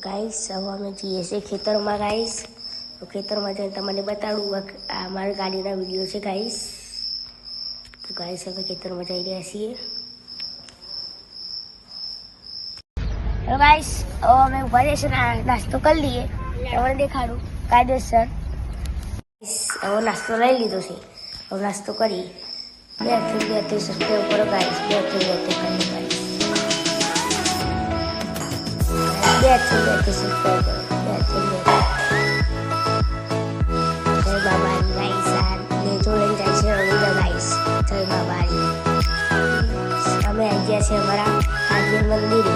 Guys હવે અમે જઈએ છીએ ખેતરમાં ગાઈસ. તો ખેતરમાં જઈને તમને બતાડું આ મારી ગાડીના વિડીયો છે ગાઈસ. તો ગાઈસ હવે ખેતરમાં જઈ રહ્યા છીએ. તો ગાઈસ હવે અમે ઉભા રહીએ છીએ, નાસ્તો કરી લઈએ, તમને દેખાડું કાયદેસર. હવે નાસ્તો લઈ લીધો છે, હવે નાસ્તો કરી 2 સબસ્ક્રાઈબ કરો ગાઈસ. 2 કરી ગાઈસ. 2 સબસ્ક્રાઈબ કરો. 2 જય બાબાની ગાઈસ. ને જોડે જાય છે રવિન્દ્ર ગાઈસ. જય બાબાની. અમે આવી ગયા છે અમારા ભાગવેલ મંદિરે.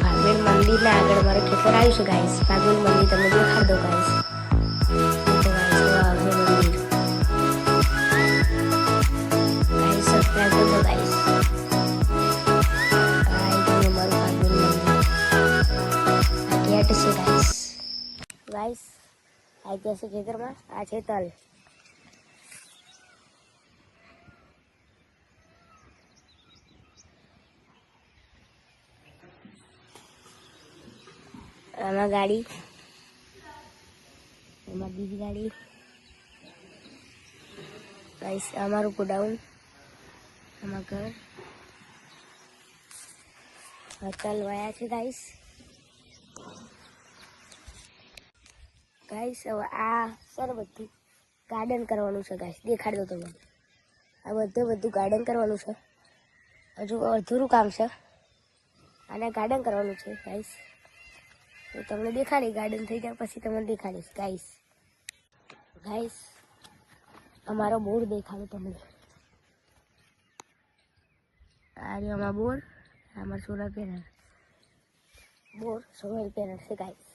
ભાગવેલ મંદિરના આગળ અમારું ખેતર આવ્યું છે ગાઈસ. ભાગવેલ મંદિર તમને દેખાડ દો ગાઈસ. સબસ્ક્રાઈબ કરજો ગાઈસ. ગેટ છે ગાઈસ. ગાઈસ આ ગયા છે ખેતરમાં. આ છે તલ. આમાં ગાડી, એમાં બીજી ગાડી ગાઈસ. અમારું ગોડાઉન, આમાં ઘર. તલ વાયા છે ગાઈસ. ગાઈસ હવે આ સર બધું ગાર્ડન કરવાનું છે ગાઈસ. દેખાડ દો તમને. આ બધું ગાર્ડન કરવાનું છે. હજુ અધૂરું કામ છે. આને ગાર્ડન કરવાનું છે ગાઈસ. તો તમને દેખાડી, ગાર્ડન થઈ જાય પછી તમને દેખાડીશ ગાઈસ. ગાઈસ અમારો બોર દેખાડો તમને. આ રહ્યો અમારા બોર. અમારા સોલર પેનલ. બોર સોલર પેનલ છે ગાઈસ.